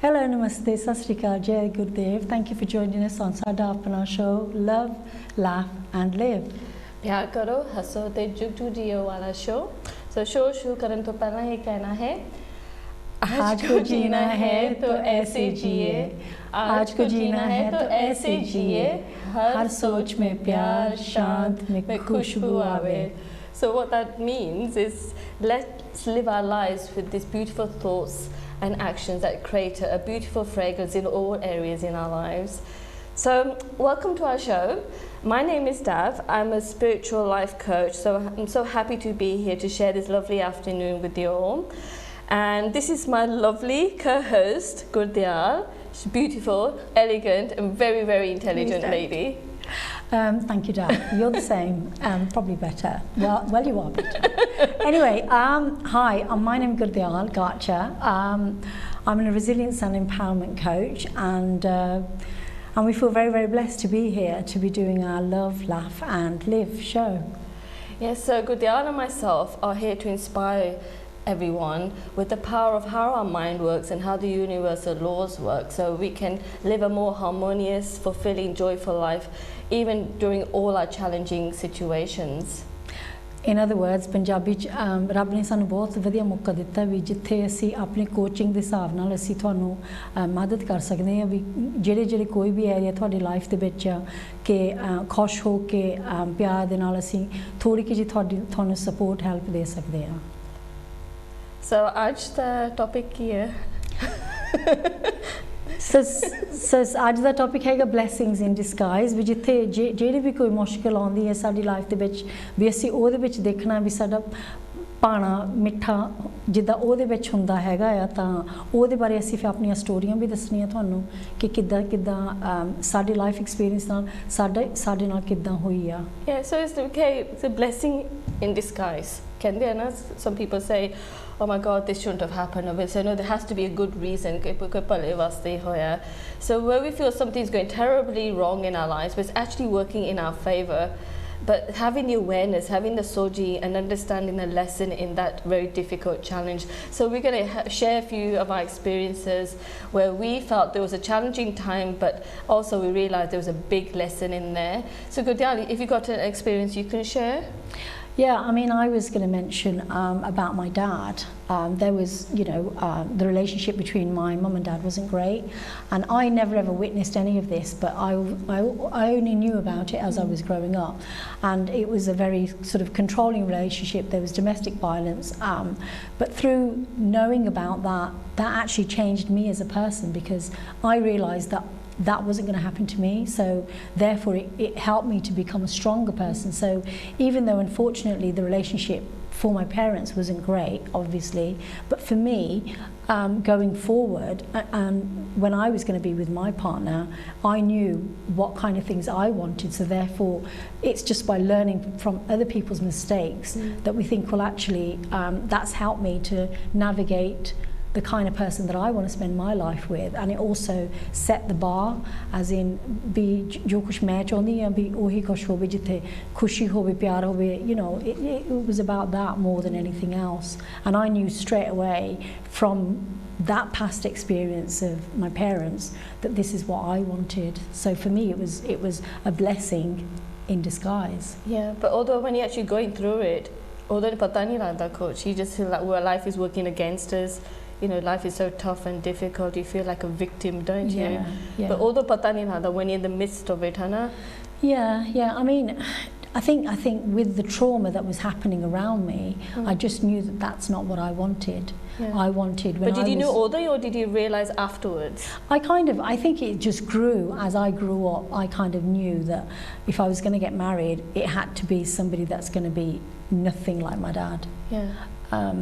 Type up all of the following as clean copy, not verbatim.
Hello, namaste, sat sri akal, Jai Gurdev. Thank you for joining us on Sada Apna show, Love, Laugh and Live. प्यार करो हंसो ते जुग जुग जियो वाला शो शो शुरू करने तो पहला ये कहना है आज को जीना है तो ऐसे जिए, आज को जीना है तो ऐसे जिए, हर सोच में प्यार, शांत में खुशबू आवे. So what that means is let's live our lives with these beautiful thoughts and actions that create a beautiful fragrance in all areas in our lives. So welcome to our show. My name is Dav. I'm a spiritual life coach, so I'm so happy to be here to share this lovely afternoon with you all. And this is my lovely co-host, Gurdial. She's beautiful, elegant and very, very intelligent lady. Thank you, Dad. You're the same, probably better. Well, you are better. Anyway, hi, my name is Gurdial Garcha. I'm a resilience and empowerment coach, and we feel very, very blessed to be here, to be doing our Love, Laugh and Live show. Yes, so Gurdial and myself are here to inspire everyone with the power of how our mind works and how the universal laws work, so we can live a more harmonious, fulfilling, joyful life even during all our challenging situations. In other words, Punjabi च रब ने सानू बहुत वधिया मौका दिता भी जिथे असी अपनी कोचिंग दे हिसाब नाल असी तुहानू मदद कर सकदे हां भी ਜਿਹੜੇ कोई भी एरिया ਤੁਹਾਡੀ लाइफ दे विच कि खुश हो के प्यार दे नाल असी थोड़ी जी तुहानू सपोर्ट हेल्प दे सकदे हां. So आज दा टॉपिक की है? So आज दा टॉपिक हैगा blessings in disguise भी जिथे ਜਿਹੜੀ भी कोई मुश्किल आउंदी है साडी लाइफ दे विच भी असी ओहदे विच देखना भी साडा पाना मिठा जिद्दां ओहदे विच हुंदा हैगा आ तां ओहदे बारे असी फिर अपनी स्टोरीਆਂ भी दसणीਆਂ ਤੁਹਾਨੂੰ कि किद्दां साडी लाइफ एक्सपीरियंस नाल साडे नाल किद्दां होई आ. Yeah, so it's a blessing in disguise. Can there not? Some people say, oh my God, this shouldn't have happened. Or they say, no, there has to be a good reason. So where we feel something's going terribly wrong in our lives, but it's actually working in our favor. But having the awareness, having the soji and understanding the lesson in that very difficult challenge. So we're going to share a few of our experiences where we felt there was a challenging time, but also we realized there was a big lesson in there. So Gurdial, if you got an experience you can share? Yeah, I mean, I was going to mention about my dad. There was, the relationship between my mum and dad wasn't great, and I never ever witnessed any of this, but I only knew about it as I was growing up, and it was a very sort of controlling relationship. There was domestic violence, but through knowing about that actually changed me as a person, because I realised that wasn't going to happen to me, so therefore it helped me to become a stronger person. So even though unfortunately the relationship for my parents wasn't great, obviously, but for me going forward, when I was going to be with my partner, I knew what kind of things I wanted, so therefore it's just by learning from other people's mistakes that we think, well, actually that's helped me to navigate the kind of person that I want to spend my life with, and it also set the bar, as in भी जो कुछ मैं चाहती हूँ भी वही कुछ हो भी जिथे खुशी हो भी प्यार हो भी, it was about that more than anything else. And I knew straight away from that past experience of my parents that this is what I wanted. So for me it was a blessing in disguise. Yeah, but although when you're actually going through it, although पता नहीं लगता कुछ, you just feel like life is working against us. Life is so tough and difficult, you feel like a victim, don't you? Yeah. But although pata nahi lagta when you're in the midst of it, Hannah. Yeah. I mean, I think with the trauma that was happening around me, I just knew that that's not what I wanted. Yeah. I wanted when But did you know all day, or did you realize afterwards? I think it just grew as I grew up. I kind of knew that if I was going to get married, it had to be somebody that's going to be nothing like my dad. Yeah.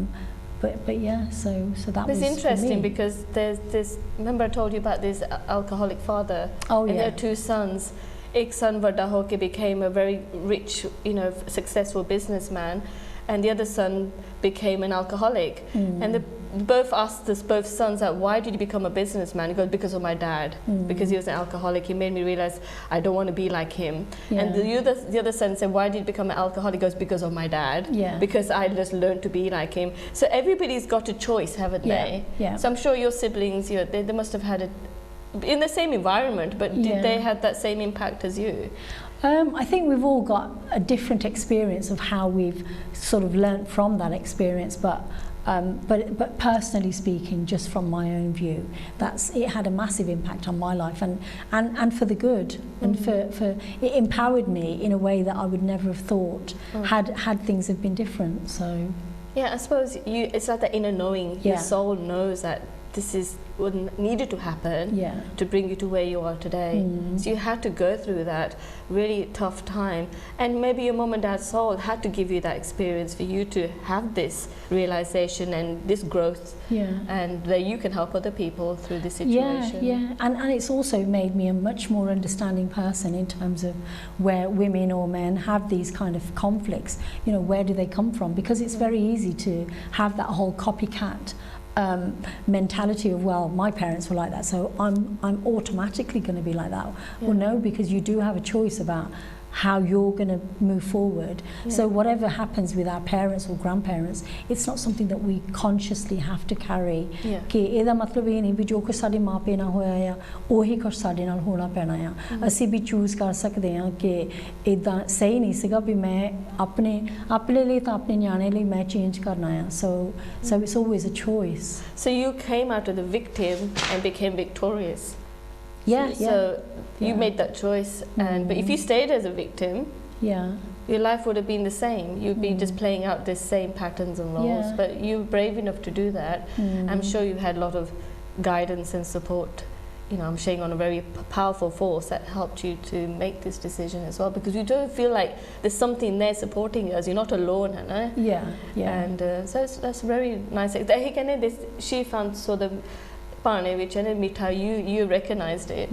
But yeah, so that was interesting, for me. Because there's this. Remember I told you about this alcoholic father. Oh, and yeah. there are two sons. Ek son vada hoke became a very rich, successful businessman, and the other son became an alcoholic. And both asked us, both sons, that why did you become a businessman? He goes, because of my dad, because he was an alcoholic. He made me realize I don't want to be like him. And the other son said, why did you become an alcoholic? He goes, because of my dad, because I just learned to be like him. So everybody's got a choice, haven't they? So I'm sure your siblings, they must have had it in the same environment, but did they have that same impact as you? I think we've all got a different experience of how we've sort of learnt from that experience, but personally speaking, just from my own view, it had a massive impact on my life, and for the good, and for it empowered me in a way that I would never have thought had things have been different. So yeah, I suppose it's like that inner knowing. Your soul knows that this is what needed to happen to bring you to where you are today. So you had to go through that really tough time, and maybe your mom and dad's soul had to give you that experience for you to have this realization and this growth, and that you can help other people through this situation. And it's also made me a much more understanding person in terms of where women or men have these kind of conflicts. Where do they come from? Because it's very easy to have that whole copycat mentality of, well, my parents were like that, so I'm automatically going to be like that. Well, no, because you do have a choice about how you're going to move forward. So whatever happens with our parents or grandparents, it's not something that we consciously have to carry. कि ਇਹਦਾ ਮਤਲਬ ਇਹ ਨਹੀਂ ਵੀ ਜੋ ਕੁਝ ਸਾਡੇ ਮਾਪੇ ਨਾਲ ਹੋਇਆ ਆ ਉਹੀ ਕੁਝ ਸਾਡੇ ਨਾਲ ਹੋਣਾ ਪੈਣਾ ਆ। ਅਸੀਂ ਵੀ ਚੂਜ਼ ਕਰ ਸਕਦੇ ਹਾਂ ਕਿ ਇਦਾਂ ਸਹੀ ਨਹੀਂ ਸੀਗਾ ਵੀ ਮੈਂ ਆਪਣੇ ਲਈ ਤਾਂ ਆਪਣੇ ਨਿਆਣੇ ਲਈ ਮੈਂ ਚੇਂਜ ਕਰਨਾ ਆ। So it's always a choice. So you came out of the victim and became victorious. So you made that choice, and but if you stayed as a victim, your life would have been the same. You'd be just playing out the same patterns and roles. But you were brave enough to do that. I'm sure you had a lot of guidance and support. I'm showing on a very powerful force that helped you to make this decision as well, because you don't feel like there's something there supporting us. You're not alone, Hannah. And so that's very nice. She found sort of which you recognized it,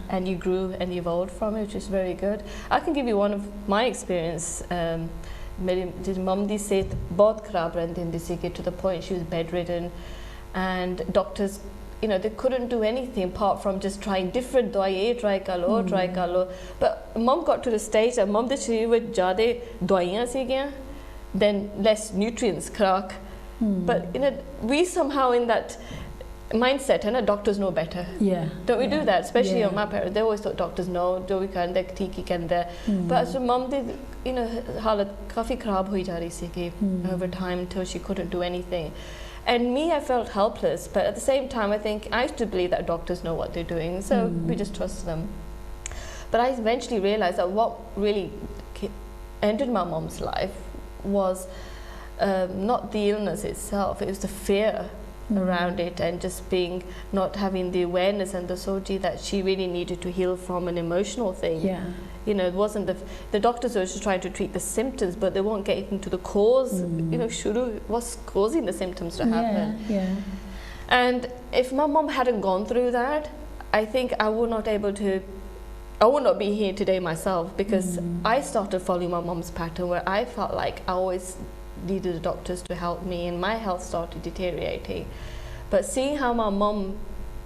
and you grew and evolved from it, which is very good. I can give you one of my experience. मेरी mum दी सेहत बहुत खराब रहती हुंदी सी, to the point she was bedridden, and doctors, they couldn't do anything apart from just trying different dwaiye, try kalo. But mum got to the stage that mum de shरीर with ज़्यादा दवाइयां सीगियां, then less nutrients khrak. But we somehow in that mindset, and doctors know better. Don't we do that? Especially on my parents, they always thought doctors know, jo vi kande theek hi kande. But as mum did, halat kafi kharab hui ja rahi si over time until she couldn't do anything. And me, I felt helpless, but at the same time, I think I used to believe that doctors know what they're doing, so we just trust them. But I eventually realized that what really ended my mom's life was not the illness itself, it was the fear around it, and just not having the awareness and the soji that she really needed to heal from an emotional thing. It wasn't the doctors were just trying to treat the symptoms, but they weren't getting into the cause. What's causing the symptoms to happen. And if my mom hadn't gone through that, I think I would not be here today myself, because I started following my mom's pattern, where I felt like I always needed the doctors to help me, and my health started deteriorating. But seeing how my mom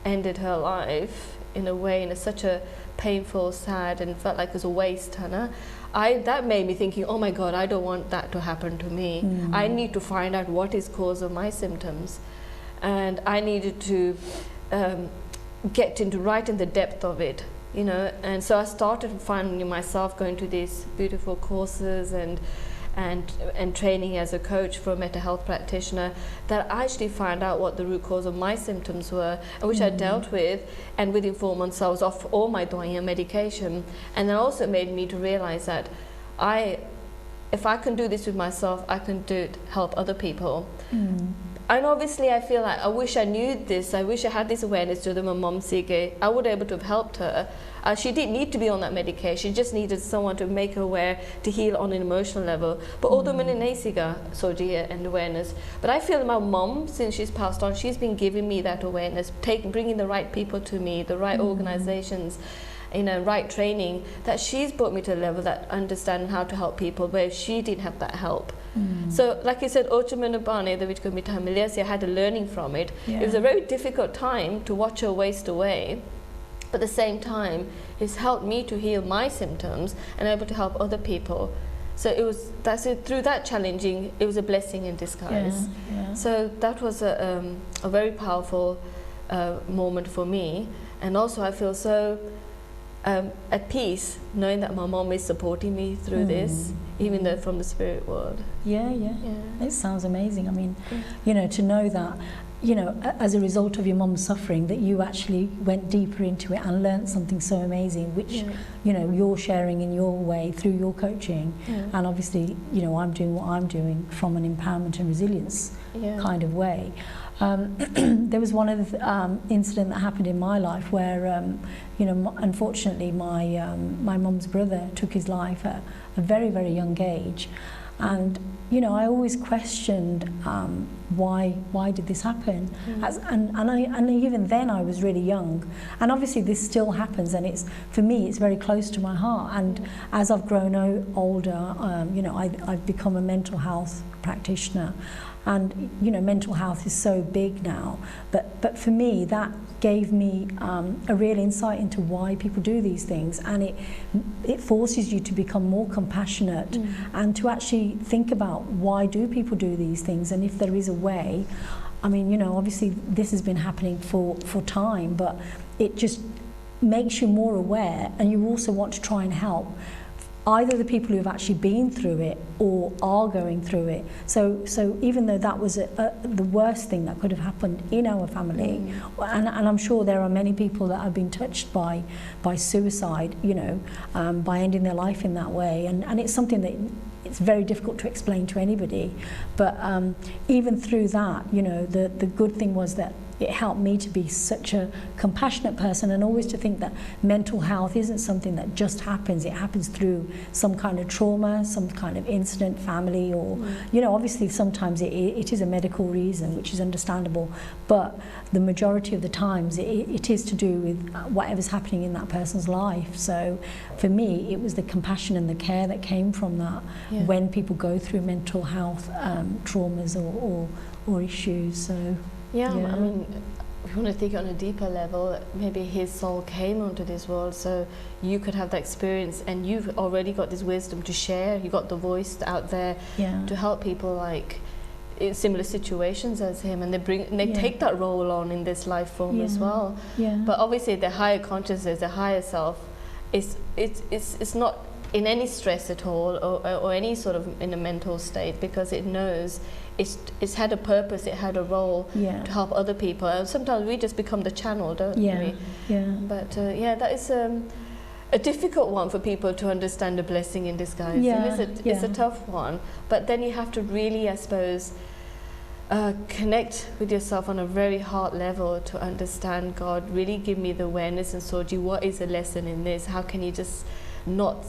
ended her life in such a painful, sad, and felt like it was a waste, Hannah, that made me thinking, oh my God, I don't want that to happen to me. I need to find out what is cause of my symptoms, and I needed to get right in the depth of it. And so I started finding myself going to these beautiful courses and training as a coach for a mental health practitioner, that I actually found out what the root cause of my symptoms were, and which I dealt with, and within 4 months I was off all my doyen medication. And that also made me to realize that if I can do this with myself, I can help other people. And obviously I feel like I wish I knew this, I wish I had this awareness to my mom sige, I would be able to have helped her. She didn't need to be on that medication, she just needed someone to make her aware, to heal on an emotional level. But although I nahi siga soji and awareness, but I feel my mom, since she's passed on, she's been giving me that awareness, bringing the right people to me, the right organizations, right training, that she's brought me to a level that understanding how to help people where she didn't have that help. So like you said, Ochamanabane, the Vitkomita Miliasi, I had a learning from it. It was a very difficult time to watch her waste away. But at the same time, it's helped me to heal my symptoms and able to help other people. So through that challenging, it was a blessing in disguise. So that was a very powerful moment for me. And also I feel so at peace knowing that my mom is supporting me through this, even though from the spirit world. It sounds amazing. I mean, you know, to know that, you know, as a result of your mom's suffering, that you actually went deeper into it and learned something so amazing, which, you know, you're sharing in your way through your coaching. And obviously, you know, I'm doing what I'm doing from an empowerment and resilience kind of way. There was one of the incident that happened in my life where, you know, unfortunately, my mum's brother took his life at a very, very young age. And, you know, I always questioned why did this happen? And even then I was really young. And obviously this still happens, and for me it's very close to my heart. And as I've grown older, you know, I've become a mental health practitioner. And, you know, mental health is so big now. But for me, that gave me a real insight into why people do these things. And it forces you to become more compassionate and to actually think about why do people do these things, and if there is a way. I mean, you know, obviously this has been happening for time, but it just makes you more aware, and you also want to try and help either the people who have actually been through it or are going through it. So even though that was the worst thing that could have happened in our family, and I'm sure there are many people that have been touched by suicide, you know, by ending their life in that way, and it's something that it's very difficult to explain to anybody. But even through that, you know, the good thing was that it helped me to be such a compassionate person, and always to think that mental health isn't something that just happens. It happens through some kind of trauma, some kind of incident, family, or, you know, obviously sometimes it is a medical reason, which is understandable, but the majority of the times it is to do with whatever's happening in that person's life. So for me, it was the compassion and the care that came from that when people go through mental health traumas or issues. So I mean, if you want to think on a deeper level, maybe his soul came onto this world so you could have that experience, and you've already got this wisdom to share. You got the voice out there to help people like in similar situations as him, and they take that role on in this life form as well. But obviously the higher consciousness, the higher self, it's not in any stress at all, or any sort of in a mental state, because it knows it's had a purpose, it had a role to help other people. And sometimes we just become the channel, don't we? But that is a difficult one for people to understand, a blessing in disguise. It's a tough one. But then you have to really, I suppose, connect with yourself on a very heart level to understand, God, really give me the awareness and Soji, what is the lesson in this? How can you just not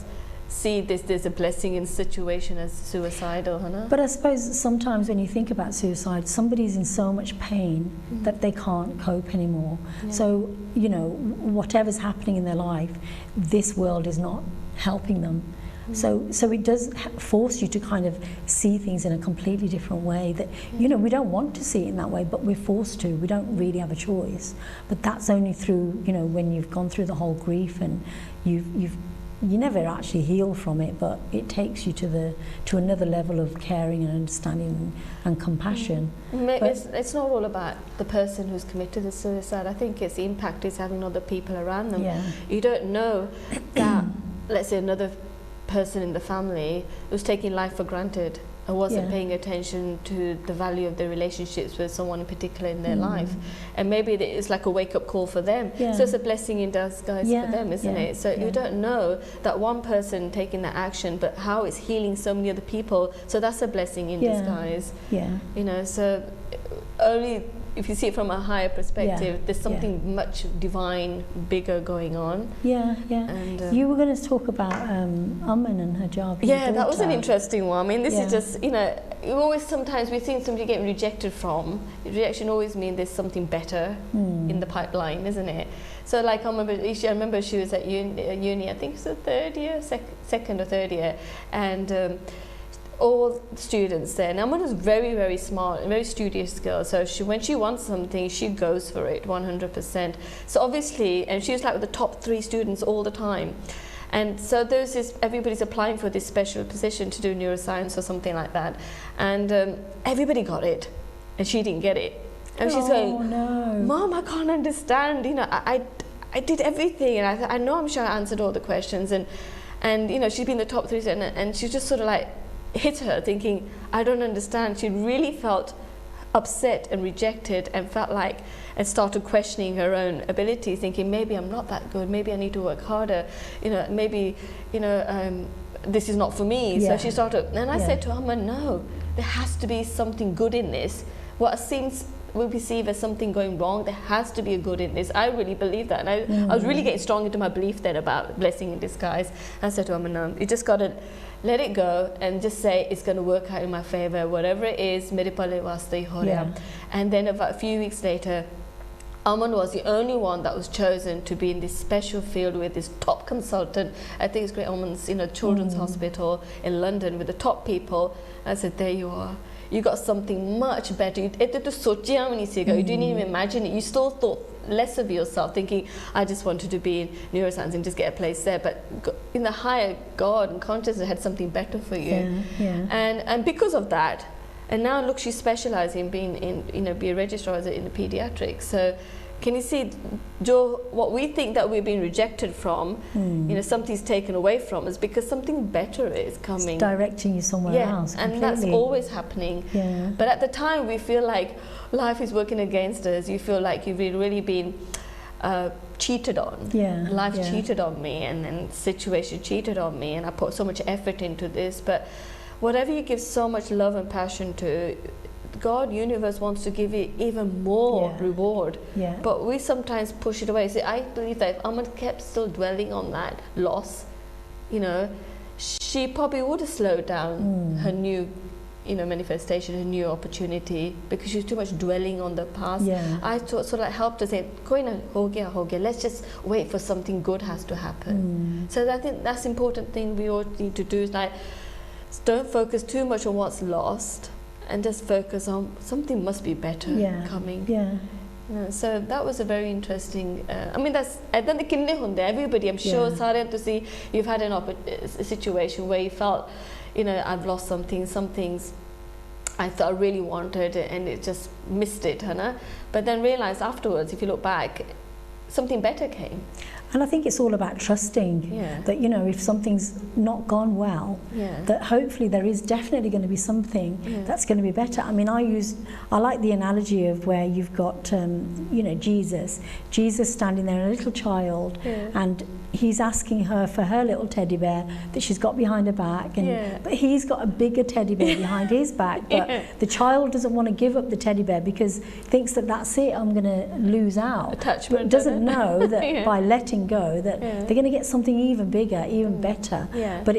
see there's a blessing in situation as suicidal, Hannah? But I suppose sometimes when you think about suicide, somebody's in so much pain that they can't cope anymore. So, you know, whatever's happening in their life, this world is not helping them. So it does force you to kind of see things in a completely different way that, you know, we don't want to see it in that way, but we're forced to. We don't really have a choice. But that's only through, you know, when you've gone through the whole grief and you never actually heal from it, but it takes you to another level of caring and understanding and compassion. It's not all about the person who's committed the suicide. I think it's the impact it's having on the people around them. You don't know that, let's say, another person in the family was taking life for granted and wasn't paying attention to the value of their relationships with someone in particular in their life, and maybe it's like a wake-up call for them. So it's a blessing in disguise for them, isn't it? So you don't know that one person taking that action, but how it's healing so many other people. So that's a blessing in disguise. You know, so only if you see it from a higher perspective, there's something much divine, bigger going on. And, you were going to talk about Aman and her job. That was an interesting one. I mean, this is just, you know, sometimes we've seen somebody getting rejected from. Rejection always means there's something better in the pipeline, isn't it? So like I remember she was at uni, I think it's the second or third year, and all students there. And Aman is very, very smart, very studious girl. So when she wants something, she goes for it 100%. So obviously, and she was like with the top 3 students all the time. And so there's this, everybody's applying for this special position to do neuroscience or something like that. And everybody got it, and she didn't get it. And she's going, no. Mom, I can't understand. You know, I did everything, and I know I'm sure I answered all the questions. And you know, she's been the top 3, and she just sort of like hit her thinking, I don't understand. She really felt upset and rejected and felt like, and started questioning her own ability, thinking maybe I'm not that good, maybe I need to work harder, you know, maybe, you know, this is not for me. Yeah. So she started, and I said to her, no, there has to be something good in this. What seems we perceive as something going wrong, there has to be a good in this. I really believe that, and I was really getting strong into my belief then about blessing in disguise. I said to her, no, you just got to let it go and just say it's going to work out in my favor, whatever it is, mere pale vaste hi ho raha. And then about a few weeks later, Aman was the only one that was chosen to be in this special field with this top consultant. I think it's Great Ormond's, you know, Children's Hospital in London with the top people. I said, there you are. You got something much better. You didn't even imagine it. You still thought less of yourself, thinking, I just wanted to be in neuroscience and just get a place there. But in the higher God and consciousness had something better for you. And because of that, and now look, she's specialising in being in, you know, be a registrar in the paediatrics. So can you see, Joe, what we think that we're being rejected from, you know, something's taken away from us because something better is coming. It's directing you somewhere else. And that's always happening. But at the time, we feel like life is working against us. You feel like you've really been cheated on. Life cheated on me, and then situation cheated on me, and I put so much effort into this. But whatever you give so much love and passion to, God, universe wants to give you even more reward. But we sometimes push it away. See, I believe that if Aman kept still dwelling on that loss, you know, she probably would have slowed down her new, you know, manifestation, her new opportunity, because she's too much dwelling on the past. I sort of like helped her say, koi na ho gaya, let's just wait for something good has to happen. So I think that's the important thing we all need to do, is like, don't focus too much on what's lost, and just focus on something must be better coming. So that was a very interesting, I mean, that's, I don't think everybody, I'm sure, to see you've had a situation where you felt, you know, I've lost something, some things I thought I really wanted and it just missed it, but then realised afterwards, if you look back, something better came. And I think it's all about trusting that, you know, if something's not gone well, that hopefully there is definitely going to be something that's going to be better. I mean, I like the analogy of where you've got, you know, Jesus standing there, a little child, and he's asking her for her little teddy bear that she's got behind her back, and but he's got a bigger teddy bear behind his back, but the child doesn't want to give up the teddy bear because thinks that that's it, I'm going to lose out. Attachment, but doesn't know that by letting go that they're going to get something even bigger, even better. But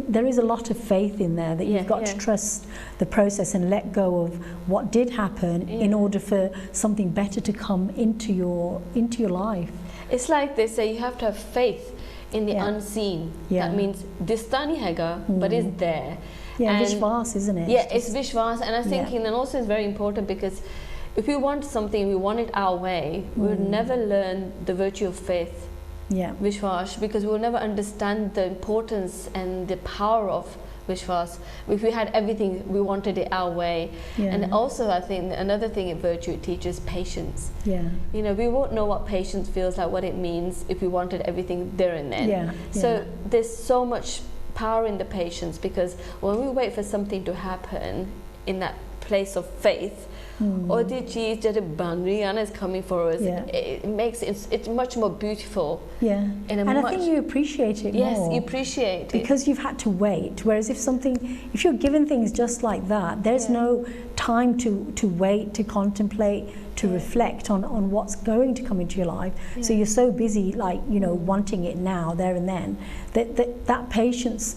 there is a lot of faith in there that you've got to trust the process and let go of what did happen in order for something better to come into your life. It's like they say, you have to have faith in the unseen. That means distani hega, but it's there. Vishwas, isn't it? It's Vishwas, and I think and also it's very important, because if we want something, we want it our way, we would never learn the virtue of faith, Vishwas, because we will never understand the importance and the power of Vishwas. If we had everything, we wanted it our way. And also I think another thing in virtue, it teaches patience. You know, we won't know what patience feels like, what it means, if we wanted everything there and then. So there's so much power in the patience, because when we wait for something to happen in that place of faith, or the cheese that is coming for us, it makes it's much more beautiful. And I think you appreciate it more. Yes, you appreciate it. Because you've had to wait. Whereas if you're given things just like that, there's no time to wait, to contemplate, to reflect on what's going to come into your life. So you're so busy, like, you know, wanting it now, there and then, that patience,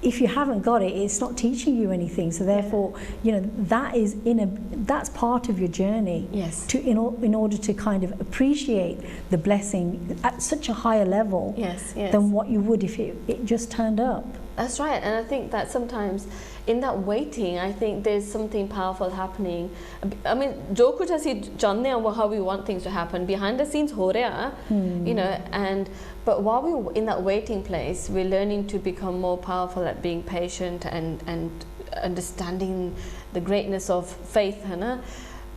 if you haven't got it, it's not teaching you anything. So therefore, you know, that's part of your journey. In order to kind of appreciate the blessing at such a higher level than what you would if it just turned up. That's right, and I think that sometimes in that waiting, I think there's something powerful happening. I mean, jo kuch assi chahte hain, how we want things to happen, behind the scenes ho raha, you know, but while we're in that waiting place, we're learning to become more powerful at being patient and understanding the greatness of faith, है ना?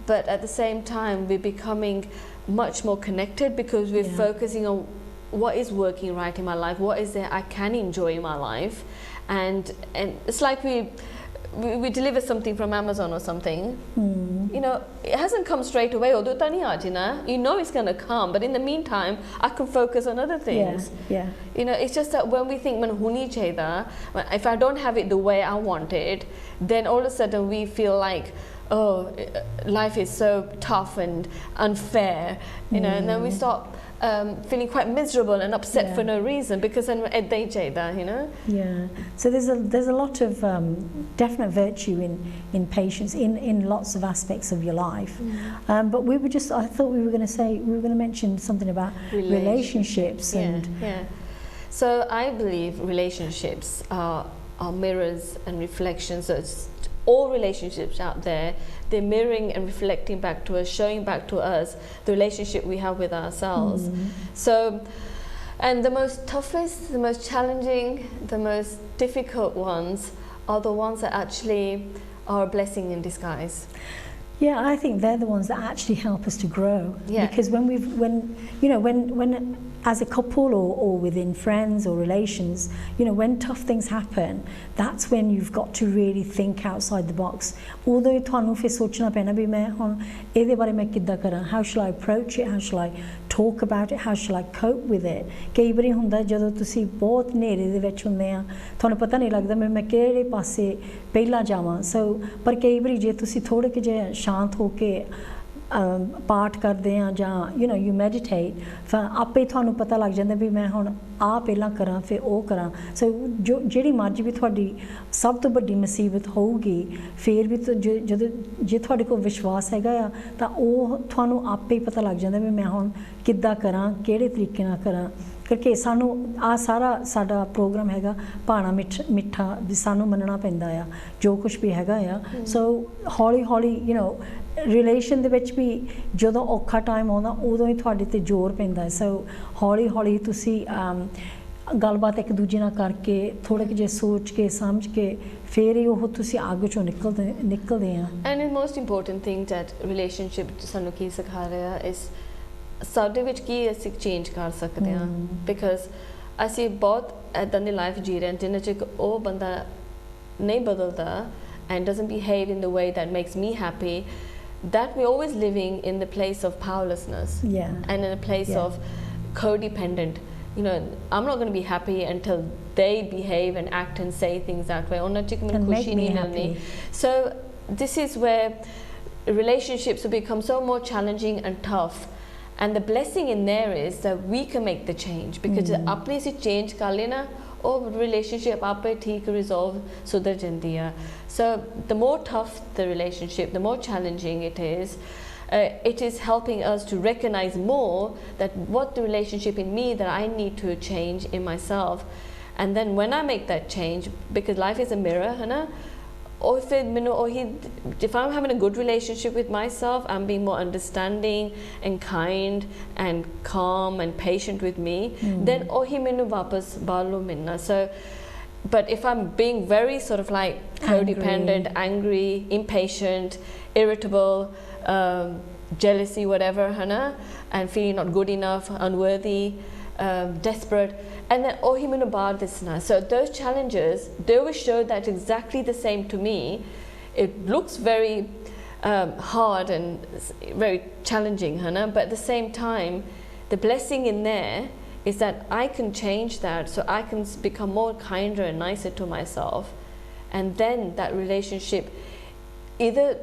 But at the same time, we're becoming much more connected because we're focusing on what is working right in my life, what is there I can enjoy in my life, and it's like we deliver something from Amazon or something, you know, it hasn't come straight away, you know it's going to come, but in the meantime I can focus on other things. You know, it's just that when we think if I don't have it the way I want it, then all of a sudden we feel like, oh, life is so tough and unfair, you know, and then we start feeling quite miserable and upset for no reason because then you know. So there's a lot of definite virtue in patience in lots of aspects of your life. But I thought we were going to mention something about relationships and So I believe relationships are mirrors and reflections. So it's all relationships out there, they're mirroring and reflecting back to us, showing back to us the relationship we have with ourselves. So, and the most toughest, the most challenging, the most difficult ones are the ones that actually are a blessing in disguise. Yeah, I think they're the ones that actually help us to grow. Because when as a couple or within friends or relations, you know, when tough things happen, that's when you've got to really think outside the box. Although ਤੁਹਾਨੂੰ ਫਿਰ ਸੋਚਣਾ ਪੈਣਾ ਵੀ ਮੈਂ ਹੁਣ ਇਹਦੇ ਬਾਰੇ ਮੈਂ ਕਿੱਦਾਂ ਕਰਾਂ, how shall I approach it, how shall I talk about it, how shall I cope with it. ਕਈ ਵਾਰੀ ਹੁੰਦਾ ਜਦੋਂ ਤੁਸੀਂ ਬਹੁਤ ਹਨੇਰੇ ਦੇ ਵਿੱਚ ਹੁੰਦੇ ਆ, ਤੁਹਾਨੂੰ ਪਤਾ ਨਹੀਂ ਲੱਗਦਾ ਮੈਂ ਕਿਹੜੇ ਪਾਸੇ ਪਹਿਲਾਂ ਜਾਵਾਂ. ਸੋ ਪਰ ਕਈ ਵਾਰੀ ਜੇ ਤੁਸੀਂ ਥੋੜੇ ਕਿ ਜੇ ਸ਼ਾਂਤ ਹੋ ਕੇ ਪਾਠ ਕਰਦੇ ਆ ਜਾਂ you know you meditate, ਫਿਰ ਆਪੇ ਤੁਹਾਨੂੰ ਪਤਾ ਲੱਗ ਜਾਂਦਾ ਵੀ ਮੈਂ ਹੁਣ ਆ ਪਹਿਲਾਂ ਕਰਾਂ ਫਿਰ ਉਹ ਕਰਾਂ. ਸੋ ਜਿਹੜੀ ਮਰਜ਼ੀ ਵੀ ਤੁਹਾਡੀ ਸਭ ਤੋਂ ਵੱਡੀ ਮੁਸੀਬਤ ਹੋਊਗੀ, ਫਿਰ ਵੀ ਜਦੋਂ ਜੇ ਤੁਹਾਡੇ ਕੋਲ ਵਿਸ਼ਵਾਸ ਹੈਗਾ ਆ ਤਾਂ ਉਹ ਤੁਹਾਨੂੰ ਆਪੇ ਹੀ ਪਤਾ ਲੱਗ ਜਾਂਦਾ ਵੀ ਮੈਂ ਹੁਣ ਕਿੱਦਾਂ ਕਰਾਂ, ਕਿਹੜੇ ਤਰੀਕੇ ਨਾਲ ਕਰਾਂ. क्योंकि सानू आ सारा साडा प्रोग्राम हैगा भाना मिठा भी सानू मनना पैंदा आ जो कुछ भी हैगा आ. सो हौली हौली यू नो रिलेशन दे विच भी जदों औखा टाइम आउंदा उदों ही तुहाडे ते जोर पैंदा है. सो हौली हौली तुसी गलबात एक दूजे नाल करके थोड़े जे सोच के समझ के फिर ही ओह तुसी आगे चों निकलदे आ. And the most important thing that relationship सानू की सिखा रहा is ਸਾਡੇ ਵਿੱਚ ਕੀ ਅਸੀਂ ਚੇਂਜ ਕਰ ਸਕਦੇ ਹਾਂ, ਬਿਕਾਜ਼ ਅਸੀਂ ਬਹੁਤ ਇੱਦਾਂ ਦੀ ਲਾਈਫ ਜੀ ਰਹੇ ਹਾਂ ਜਿਨ੍ਹਾਂ 'ਚ ਉਹ ਬੰਦਾ ਨਹੀਂ ਬਦਲਦਾ and doesn't behave in the way that makes me happy, that we're always living in the place of powerlessness and in a place of codependent. You know, I'm not going to be happy until they behave and act and say things that way. Can make me happy. So this is where relationships have become so more challenging and tough. And the blessing in there is that we can make the change, because apne se change kar lena or relationship ape theek resolve sudhar jandi hai. So the more tough the relationship, the more challenging it is helping us to recognize more that what the relationship in me that I need to change in myself. And then when I make that change, because life is a mirror, है ना, if I'm having a good relationship with myself, I'm being more understanding and kind and calm and patient with me, then ohi minu wapas balo minna. So, but if I'm being very sort of like codependent, angry, impatient, irritable, jealousy, whatever, hana, and feeling not good enough, unworthy, desperate, and then so those challenges, they always show that exactly the same to me. It looks very hard and very challenging, but at the same time the blessing in there is that I can change that, so I can become more kinder and nicer to myself, and then that relationship, either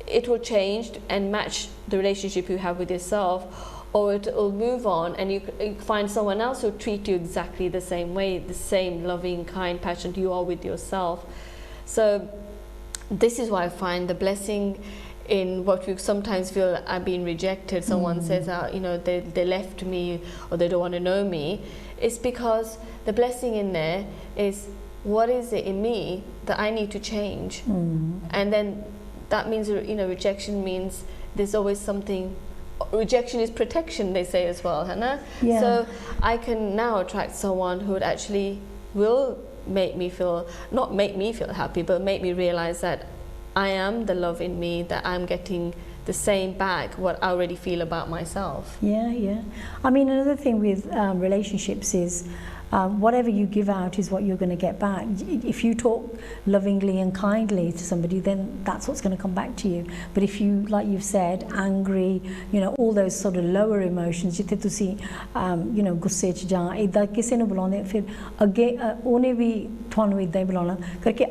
it will change and match the relationship you have with yourself, or it will move on and you find someone else who treat you exactly the same way, the same loving, kind, passionate you are with yourself. So this is why I find the blessing in what you sometimes feel I've been rejected. Someone says, you know, they left me or they don't want to know me. It's because the blessing in there is what is it in me that I need to change? And then that means, you know, rejection means there's always something. Rejection is protection, they say as well, Hannah. Yeah. So I can now attract someone who would actually will make me feel, not make me feel happy, but make me realize that I am the love in me, that I'm getting the same back what I already feel about myself. Yeah, yeah. I mean, another thing with relationships is whatever you give out is what you're going to get back. If you talk lovingly and kindly to somebody, then that's what's going to come back to you. But if you, like you've said, angry, you know, all those sort of lower emotions, ਜਿੱਥੇ ਤੁਸੀਂ you know, ਗੁੱਸੇ 'ਚ ਜਾਂ ਇਦਾਂ ਕਿਸੇ ਨੂੰ ਬੁਲਾਉਂਦੇ ਫਿਰ ਅੱਗੇ ਉਹਨੇ ਵੀ ਤੁਹਾਨੂੰ ਇਦਾਂ ਹੀ ਬੁਲਾਉਣਾ ਕਰਕੇ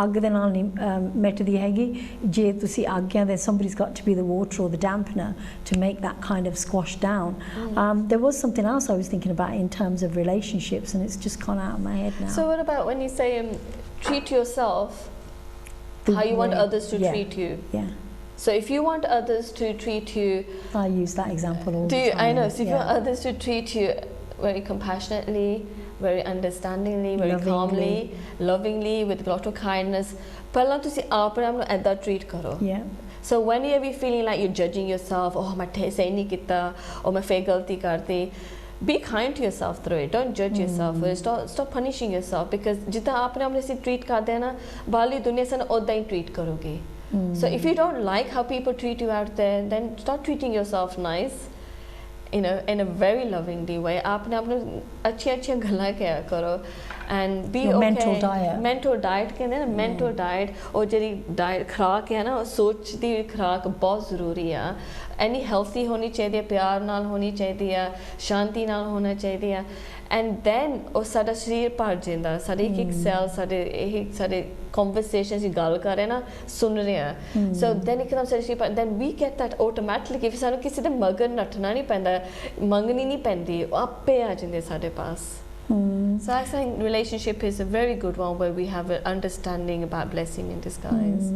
ਅੱਗ ਦੇ ਨਾਲ ਨਹੀਂ ਮਿਟਦੀ ਹੈਗੀ ਜੇ ਤੁਸੀਂ ਅੱਗ ਆ then somebody's got to be the water or the dampener to make that kind of squash down. There was something else I was thinking about in terms of relationships, and it's just gone out of my head now. So what about when you say treat yourself how you want others to treat you? Yeah. So if you want others to treat you, I use that example all the time. I know. So if you want others to treat you very compassionately, very understandingly, very calmly, lovingly, with a lot of kindness, ਪਹਿਲਾਂ ਤੁਸੀਂ ਆਪਣੇ ਆਪ ਨੂੰ ਏਦਾਂ treat ਕਰੋ. Yeah. So when you be feeling like you're judging yourself, oh ਮੈਂ ਸਹੀ ਨਹੀਂ ਕੀਤਾ, or ਮੈਂ ਫੇਰ ਗਲਤੀ ਕਰਤੀ, be kind to yourself through it. Don't judge yourself. Stop punishing yourself, because जितना आपने अपने से treat करते हैं ना, बाहरी दुनिया से ना उतना ही treat करोगे. So if you don't like how people treat you out there, then start treating yourself nice, you know, in a very lovingly way. आपने अपने अच्छी गल्ला क्या करो, and be your okay. mental diet. Mental diet कहते हैं ना, mental diet और जेरी diet खुराक है ना, सोच दी खुराक बहुत ज़रूरी है. Any healthy होनी चाहिए, प्यार नाल होनी चाहिए, शांति नाल होना चाहिए, and then ਉਹ ਸਾਡਾ शरीर भर ਜਾਂਦਾ, ਸਾਡੇ एक cell ਸਾਡੇ conversations ਦੀ ਗੱਲ ਕਰ ਰਹੇ ਨਾ, ਸੁਣ ਰਹੇ ਆ. So then ਇੱਕਦਮ ਸਾਡੇ शरीर भर, then we get that automatically. ਫਿਰ ਸਾਨੂੰ ਕਿਸੇ ਦੇ ਮਗਰ ਨੱਠਣਾ ਨਹੀਂ ਪੈਂਦਾ, ਮੰਗਣੀ ਨਹੀਂ ਪੈਂਦੀ, ਉਹ ਆਪੇ ਆ ਜਾਂਦੇ ਸਾਡੇ ਪਾਸ. So I think relationship is a very good one where we have an understanding about blessing in disguise.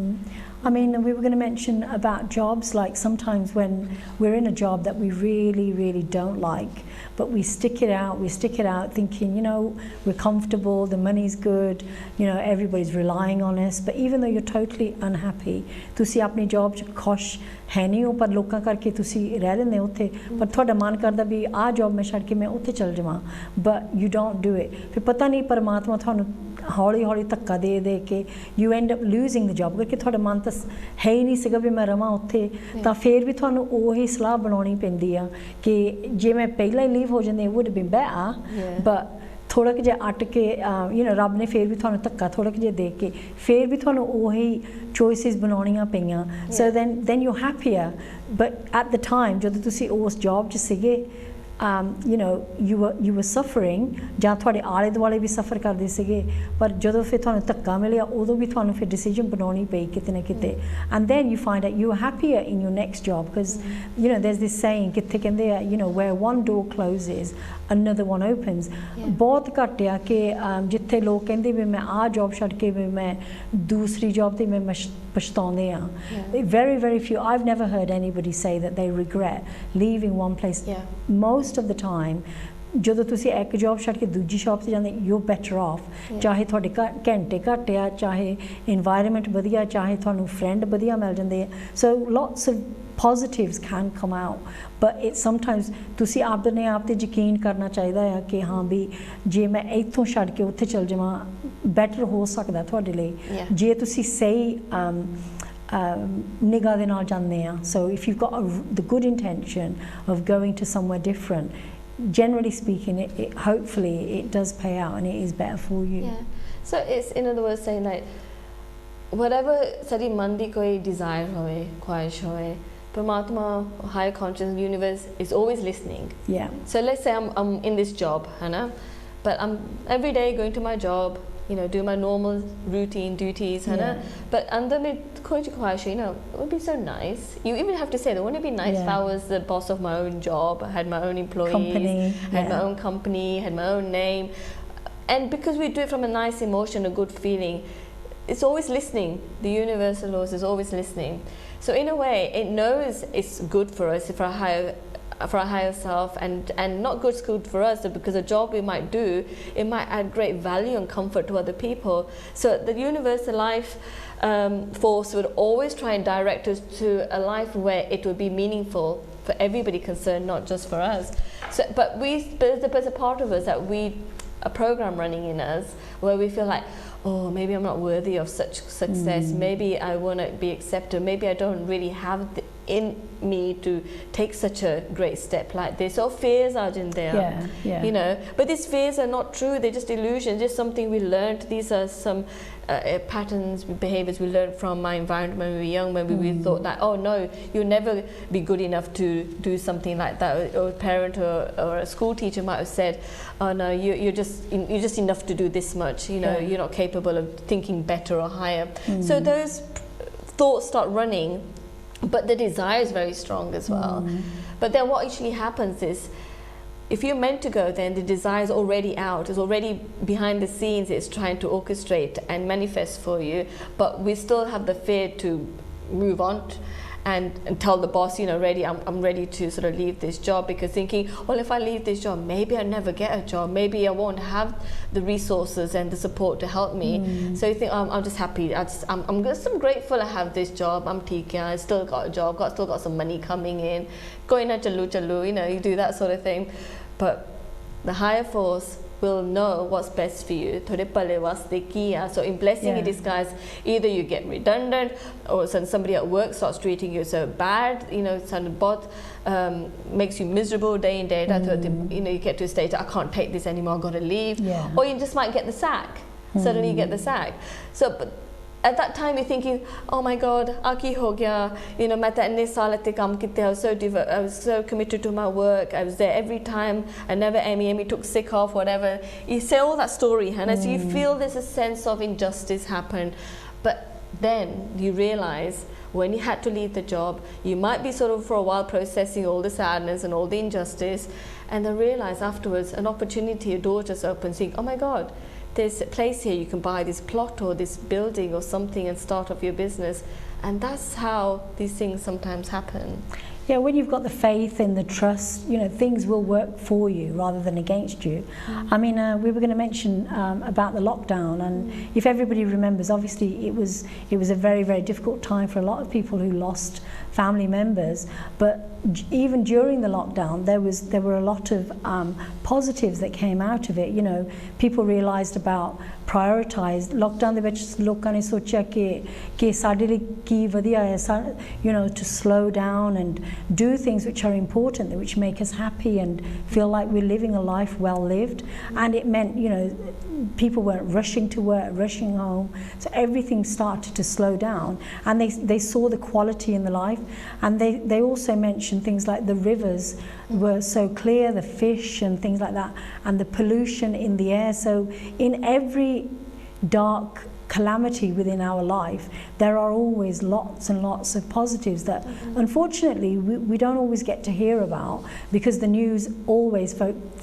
I mean, we were going to mention about jobs, like sometimes when we're in a job that we really don't like, but we stick it out thinking, you know, we're comfortable, the money's good, you know, everybody's relying on us, but even though you're totally unhappy, ਤੁਸੀਂ ਆਪਣੀ job 'ਚ ਖੁਸ਼ ਹੈ ਨਹੀਂ ਹੋ, ਪਰ ਲੋਕਾਂ ਕਰਕੇ ਤੁਸੀਂ ਰਹਿ ਲੈਂਦੇ ਉੱਥੇ, ਪਰ ਤੁਹਾਡਾ ਮਨ ਕਰਦਾ ਵੀ ਆਹ ਜੌਬ ਮੈਂ ਛੱਡ ਕੇ ਮੈਂ ਉੱਥੇ ਚਲ ਜਾਵਾਂ, but you don't do it. ਫਿਰ ਪਤਾ ਨਹੀਂ ਪਰਮਾਤਮਾ ਤੁਹਾਨੂੰ ਹੌਲੀ ਧੱਕਾ ਦੇ ਕੇ you end up losing the job, ਕਿਉਂਕਿ ਤੁਹਾਡਾ ਮਨ ਤਾਂ ਹੈ ਹੀ ਨਹੀਂ ਸੀਗਾ ਵੀ ਮੈਂ ਰਵਾਂ ਉੱਥੇ, ਤਾਂ ਫਿਰ ਵੀ ਤੁਹਾਨੂੰ ਉਹੀ ਸਲਾਹ ਬਣਾਉਣੀ ਪੈਂਦੀ ਆ ਕਿ ਜੇ ਮੈਂ ਪਹਿਲਾਂ ਹੀ ਲੀਵ ਹੋ ਜਾਂਦੀ would have been better, but ਥੋੜਾ ਜਿਹਾ ਅਟ ਕੇ you know, ਰੱਬ ਨੇ ਫਿਰ ਵੀ ਤੁਹਾਨੂੰ ਧੱਕਾ ਥੋੜਾ ਜਿਹਾ ਦੇ ਕੇ ਫਿਰ ਵੀ ਤੁਹਾਨੂੰ ਉਹੀ choices ਬਣਾਉਣੀਆਂ ਪਈਆਂ. So then you're happier, but at the time ਜਦੋਂ ਤੁਸੀਂ ਉਸ job 'ਚ ਸੀਗੇ, you know, you were suffering, ਜਾਂ ਤੁਹਾਡੇ ਆਲੇ ਦੁਆਲੇ ਵੀ ਸਫਰ ਕਰਦੇ ਸੀਗੇ, ਪਰ ਜਦੋਂ ਫਿਰ ਤੁਹਾਨੂੰ ਧੱਕਾ ਮਿਲਿਆ ਉਦੋਂ ਵੀ ਤੁਹਾਨੂੰ ਫਿਰ ਡਿਸੀਜਨ ਬਣਾਉਣੀ ਪਈ ਕਿਤੇ ਨਾ ਕਿਤੇ, and then you find out you are happier in your next job, because you know there's this saying ਕਿੱਥੇ ਕਹਿੰਦੇ ਆ, you know, where one door closes another one opens. ਬਹੁਤ ਘੱਟ ਆ ਕਿ ਜਿੱਥੇ ਲੋਕ ਕਹਿੰਦੇ ਵੀ ਮੈਂ ਆਹ ਜੌਬ ਛੱਡ ਕੇ ਵੀ ਮੈਂ ਦੂਸਰੀ ਜੌਬ ਤੇ ਮੈਂ ਪਛਤਾਉਂਦੇ ਆ. Very few. I've never heard anybody say that they regret leaving one place. Most of the time ਜਦੋਂ ਤੁਸੀਂ ਇੱਕ ਜੌਬ ਛੱਡ ਕੇ ਦੂਜੀ ਸ਼ੌਪ ਤੇ ਜਾਂਦੇ, you're better off. ਚਾਹੇ ਤੁਹਾਡੇ ਘੰਟੇ ਘੱਟ ਆ, ਚਾਹੇ environment ਵਧੀਆ, ਚਾਹੇ ਤੁਹਾਨੂੰ friend ਵਧੀਆ ਮਿਲ ਜਾਂਦੇ ਆ. So lots of positives can come out, but it sometimes ਤੁਸੀਂ ਆਪਣੇ ਆਪ ਤੇ ਯਕੀਨ ਕਰਨਾ ਚਾਹੀਦਾ ਆ ਕਿ ਹਾਂ ਵੀ ਜੇ ਮੈਂ ਇੱਥੋਂ ਛੱਡ ਕੇ ਉੱਥੇ ਚਲ ਜਾਵਾਂ better ਹੋ ਸਕਦਾ ਤੁਹਾਡੇ ਲਈ, ਜੇ ਤੁਸੀਂ ਸਹੀ ਨਿਗਾਹ ਦੇ ਨਾਲ ਜਾਂਦੇ ਆ. So if you've got the good intention of going to somewhere different, generally speaking, hopefully it does pay out and it is better for you. So it's in other words saying like whatever sadi man di koi desire hoye, khwahish hoye, Paramatma, higher conscious universe is always listening. So let's say I'm in this job, Hannah, but I'm every day going to my job, you know, do my normal routine duties, Hannah. But under me, you know, it would be so nice. You even have to say that wouldn't it be nice if I was the boss of my own job, had my own employees, had my own company, had my own name, and because we do it from a nice emotion, a good feeling, it's always listening. The universal laws is always listening. So in a way, it knows it's good for us, for our for our higher self, and not good school for us, because a job we might do, it might add great value and comfort to other people. So the universal life force would always try and direct us to a life where it would be meaningful for everybody concerned, not just for us. So, but there's a part of us that a program running in us where we feel like, oh, maybe I'm not worthy of such success, maybe I want to be accepted, maybe I don't really have in me to take such a great step like this, or fears are in there, you know. But these fears are not true, they're just illusions, just something we learned. These are some patterns, behaviors we learned from my environment when we were young, when we thought that, oh no, you'll never be good enough to do something like that, or a parent or a school teacher might have said, oh no, you're just enough to do this much, you know, you're not capable of thinking better or higher. So those thoughts start running, but the desire is very strong as well. But then what actually happens is, if you're meant to go, then the desire is already out, is already behind the scenes, it's trying to orchestrate and manifest for you, but we still have the fear to move on and tell the boss, you know, I'm ready to sort of leave this job, because thinking, well, if I leave this job, maybe I'll never get a job, maybe I won't have the resources and the support to help me. So you think, I'm just happy, I'm grateful I have this job, I'm tika, I still got a job, still got some money coming in, going at chalu, you know, you do that sort of thing. But the higher force will know what's best for you. So in blessing in disguise, either you get redundant, or somebody at work starts treating you so bad, you know, makes you miserable day in, day out. You know, you get to a stage, I can't take this anymore, I've got to leave. Or you just might get the sack. Suddenly you get the sack. So, but at that time you're thinking, oh my God, aki ho gaya, you know, I was so committed to my work, I was there every time, I never Amy took sick off, whatever. You say all that story, and as you feel there's a sense of injustice happen, but then you realize when you had to leave the job, you might be sort of for a while processing all the sadness and all the injustice, and then realize afterwards an opportunity, a door just opens, saying, oh my God, there's a place here, you can buy this plot or this building or something and start off your business. And that's how these things sometimes happen. Yeah, when you've got the faith and the trust, you know, things will work for you rather than against you. I mean, we were going to mention about the lockdown, and if everybody remembers, obviously it was a very, very difficult time for a lot of people who lost family members. But even during the lockdown, there were a lot of positives that came out of it. You know, people realised about prioritized lockdown ਦੇ ਵਿੱਚ ਲੋਕਾਂ ਨੇ ਸੋਚਿਆ ਕਿ ਸਾਡੇ ਲਈ ਕੀ ਵਧੀਆ ਹੈ, you know, to slow down and do things which are important, which make us happy and feel like we're living a life well lived. And it meant, you know, people weren't rushing to work, rushing home, so everything started to slow down, and they saw the quality in the life. And they also mentioned things like the rivers were so clear, the fish and things like that, and the pollution in the air. So in every dark calamity within our life, there are always lots and lots of positives that unfortunately we don't always get to hear about, because the news always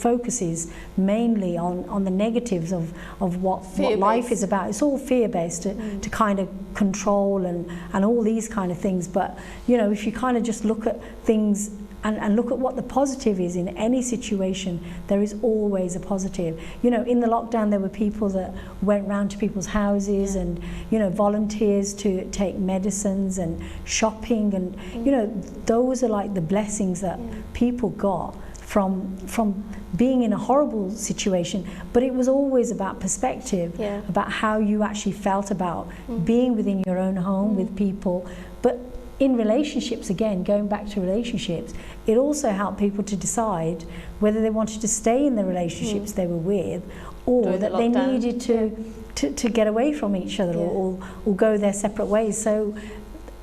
focuses mainly on the negatives of what life is about. It's all fear-based to kind of control and all these kind of things. But you know, if you kind of just look at things and look at what the positive is in any situation, there is always a positive. You know, in the lockdown there were people that went round to people's houses and, you know, volunteers to take medicines and shopping, and you know, those are like the blessings that people got from being in a horrible situation. But it was always about perspective, about how you actually felt about being within your own home with people. But in relationships, again, going back to relationships, it also helped people to decide whether they wanted to stay in the relationships they were with, or that they needed to get away from each other, or go their separate ways. So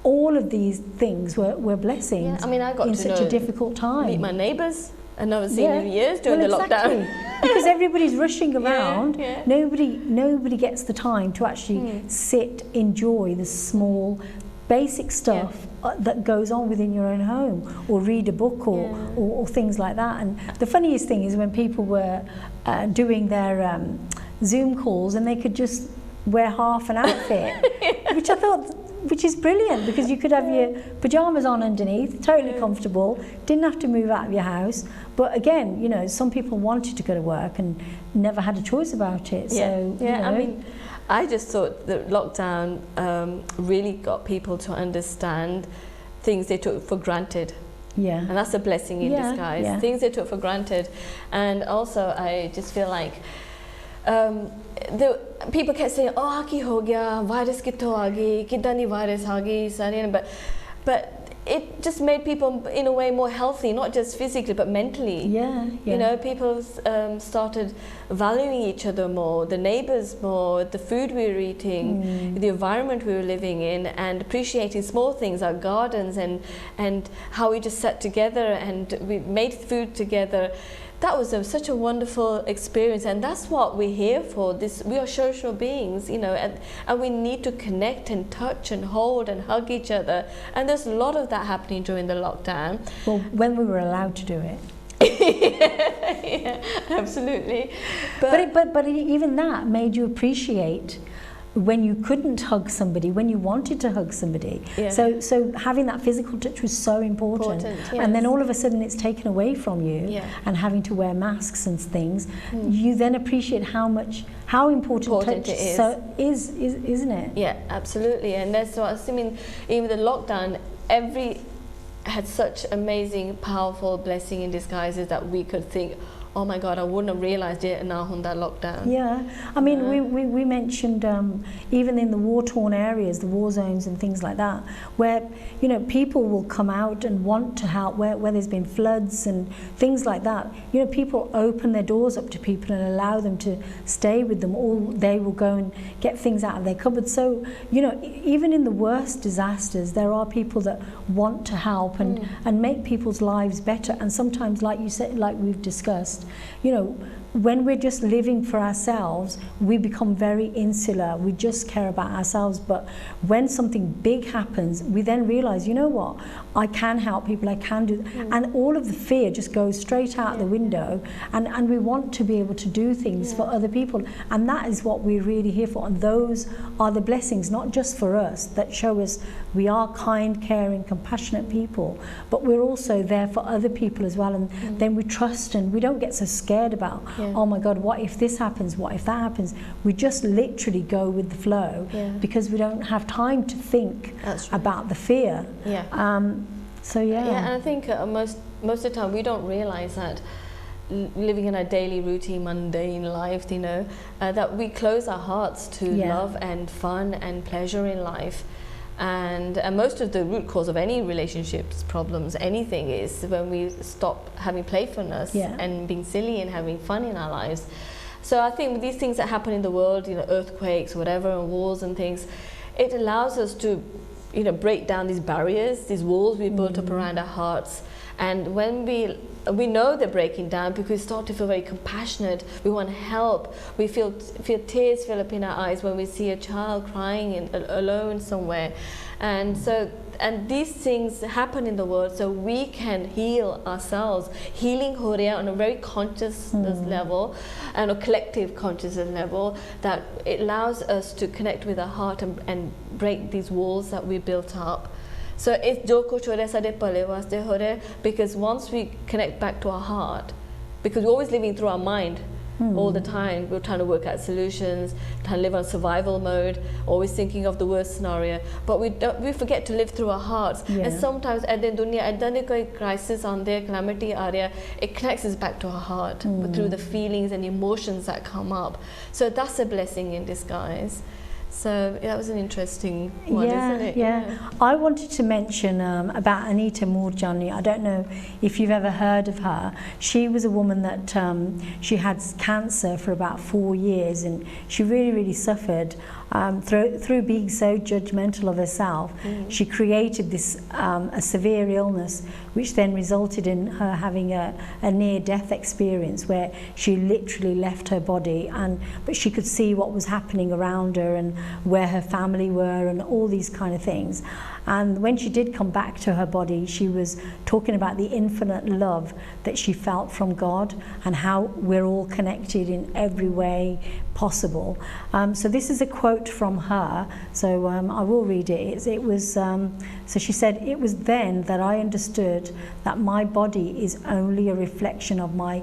all of these things were blessings. I mean, I got in to such a difficult time. Meet my neighbours. I've never seen in years during the lockdown. Because everybody's rushing around. Nobody gets the time to actually sit, enjoy the small basic stuff that goes on within your own home, or read a book, or things like that. And the funniest thing is when people were doing their Zoom calls and they could just wear half an outfit, which I thought, which is brilliant, because you could have your pyjamas on underneath, totally comfortable, didn't have to move out of your house. But again, you know, some people wanted to go to work and never had a choice about it. So, you know. I mean, I just thought that lockdown really got people to understand things they took for granted. Yeah. And that's a blessing in disguise. Yeah. Things they took for granted. And also, I just feel like the people kept saying, oh, ki ho gaya, virus kitho aa gayi, kidda ni virus aa gayi, but it just made people in a way more healthy, not just physically but mentally. You know, people started valuing each other more, the neighbors more, the food we were eating, the environment we were living in, and appreciating small things, our gardens, and how we just sat together and we made food together. That was such a wonderful experience, and that's what we're here for. We are social beings, you know, and we need to connect and touch and hold and hug each other. And there's a lot of that happening during the lockdown. Well, when we were allowed to do it. Yeah, absolutely. But even that made you appreciate when you couldn't hug somebody, when you wanted to hug somebody. So having that physical touch was so important. And then all of a sudden it's taken away from you, and having to wear masks and things, you then appreciate how important touch is, isn't it? Yeah, absolutely. And that's what I mean, even the lockdown, had such amazing, powerful blessing in disguises that we could think, oh my God, I wouldn't have realised it now on that lockdown. Yeah, I mean, we mentioned even in the war-torn areas, the war zones and things like that, where, you know, people will come out and want to help, where there's been floods and things like that. You know, people open their doors up to people and allow them to stay with them, or they will go and get things out of their cupboards. So, you know, even in the worst disasters, there are people that want to help and make people's lives better. And sometimes, like you said, like we've discussed, you know, when we're just living for ourselves, we become very insular. We just care about ourselves. But when something big happens, we then realize, you know what, I can help people, I can do, and all of the fear just goes straight out the window, and we want to be able to do things for other people. And that is what we're really here for. And those are the blessings, not just for us, that show us we are kind, caring, compassionate people, but we're also there for other people as well. And then we trust, and we don't get so scared about, oh my God, what if this happens? What if that happens? We just literally go with the flow, because we don't have time to think about the fear. And I think most of the time we don't realize that living in a daily routine, mundane life, you know, that we close our hearts to love and fun and pleasure in life. And most of the root cause of any relationships problems, anything, is when we stop having playfulness and being silly and having fun in our lives. So I think these things that happen in the world, you know, earthquakes, whatever, and wars and things, it allows us to, you know, break down these barriers, these walls we built up around our hearts. And when we know they're breaking down, because we start to feel very compassionate, we want to help, we feel tears fill up in our eyes when we see a child crying alone somewhere. And these things happen in the world, so we can heal ourselves. Healing ho raha on a very consciousness level and a collective consciousness level, that it allows us to connect with our heart and break these walls that we built up. So it's jo kuch ho raha sade pale waste ho raha, because once we connect back to our heart, because we're always living through our mind all the time, we're trying to work out solutions, trying to live on survival mode, always thinking of the worst scenario, but we forget to live through our hearts. And sometimes at the dunya adane koi crisis on there, calamity area, it connects us back to our heart through the feelings and emotions that come up. So that's a blessing in disguise. So that was an interesting one, isn't it? I wanted to mention about Anita Moorjani. I don't know if you've ever heard of her. She was a woman that she had cancer for about 4 years, and she really suffered through being so judgmental of herself. She created this a severe illness, which then resulted in her having a near-death experience where she literally left her body, but she could see what was happening around her and where her family were and all these kind of things. And when she did come back to her body, she was talking about the infinite love that she felt from God, and how we're all connected in every way, possible. So this is a quote from her, so I will read it. It was, so she said, "It was then that I understood that my body is only a reflection of my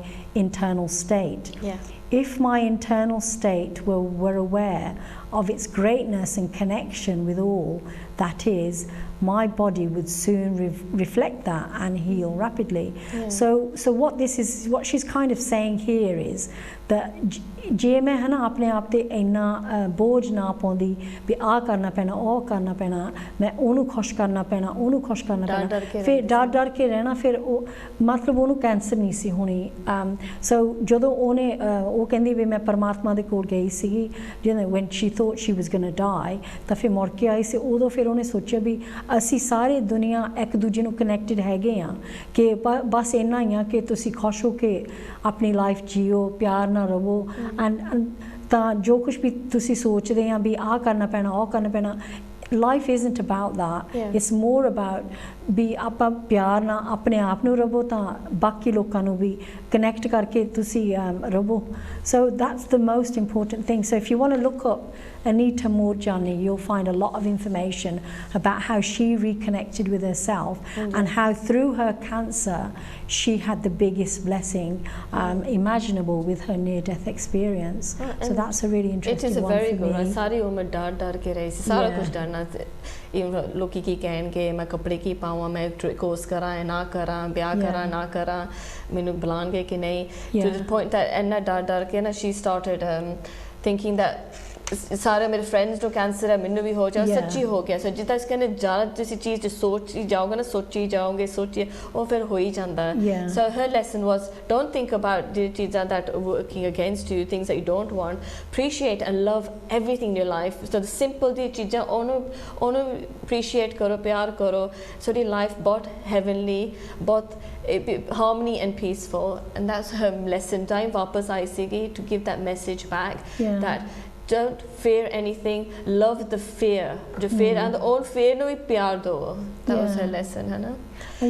internal state. Yeah. If my internal state were aware of its greatness and connection with all that is, my body would soon reflect that and heal rapidly." Yeah. So what she's kind of saying here is that जे मैं है ना अपने आप ते इन्ना बोझ ना पाउंदी भी आ करना पैना ओ करना पैना मैं ओनू खुश करना पैना ओनू खुश करना पैना फिर डर के रहना फिर मतलब ओनू कैंसर नहीं सी होनी so ਜਦੋਂ ਉਹਨੇ ਉਹ ਕਹਿੰਦੀ ਵੀ ਮੈਂ ਪਰਮਾਤਮਾ ਦੇ ਕੋਲ ਗਈ ਸੀਗੀ ਜਦੋਂ when she thought she was going to die ਤਾਂ ਫਿਰ ਮੁੜ ਕੇ ਆਈ ਸੀ ਉਦੋਂ ਫਿਰ ਉਹਨੇ ਸੋਚਿਆ ਵੀ ਅਸੀਂ ਸਾਰੇ ਦੁਨੀਆ ਇੱਕ ਦੂਜੇ ਨੂੰ ਕਨੈਕਟਡ ਹੈਗੇ ਆ ਕਿ ਬਸ ਇੰਨਾ ਹੀ ਆ ਕਿ ਤੁਸੀਂ ਖੁਸ਼ ਹੋ ਕੇ ਆਪਣੀ ਲਾਈਫ ਜੀਓ ਪਿਆਰ ਨਾਲ ਰਹੋ and ਤਾਂ ਜੋ ਕੁਝ ਵੀ ਤੁਸੀਂ ਸੋਚਦੇ ਆ ਵੀ ਆ ਕਰਨਾ ਪੈਣਾ ਉਹ ਕਰਨਾ ਪੈਣਾ life isn't about that. Yeah. It's more about भी ਆਪਾਂ ਪਿਆਰ ਨਾਲ ਆਪਣੇ ਆਪ ਨੂੰ ਰਹੋ ਤਾਂ ਬਾਕੀ ਲੋਕਾਂ ਨੂੰ ਵੀ ਕਨੈਕਟ ਕਰਕੇ ਤੁਸੀਂ ਰਹੋ so that's the most important thing. So if you want to look up Anita Moorjani, you'll find a lot of information about how she reconnected with herself and how through her cancer she had the biggest blessing imaginable with her near-death experience. So that's a really interesting one for me. It is a very good one. सारी उम्र डर के रही थी सारा कुछ डरना लोकी की कहेंगे मैं कपड़े की पाऊँ मैं कोर्स करा ना करा ब्याह करा ना करा मैंने बुलाएंगे कि नहीं to the point that इन्ना डर के ना she started thinking that सारे मेरे फ्रेंड्स जो कैंसर है मैंने भी हो जाए सच्ची हो गया सो जितना इसके ज़्यादा किसी चीज़ जो सोची जाओगे ना सोची जाओगे सोचिए वो फिर हो ही जाता है so her lesson was don't think about the चीज़ें that are working against you things that you don't want appreciate and love everything in your life so the simple दी चीज़ें उन्होंने appreciate करो प्यार करो so the life बहुत heavenly बहुत harmony and peaceful and that's her lesson time वापस आई सीगी to give that message back that don't fear anything love the fear the fear and all fear no pyar do that was her lesson hai na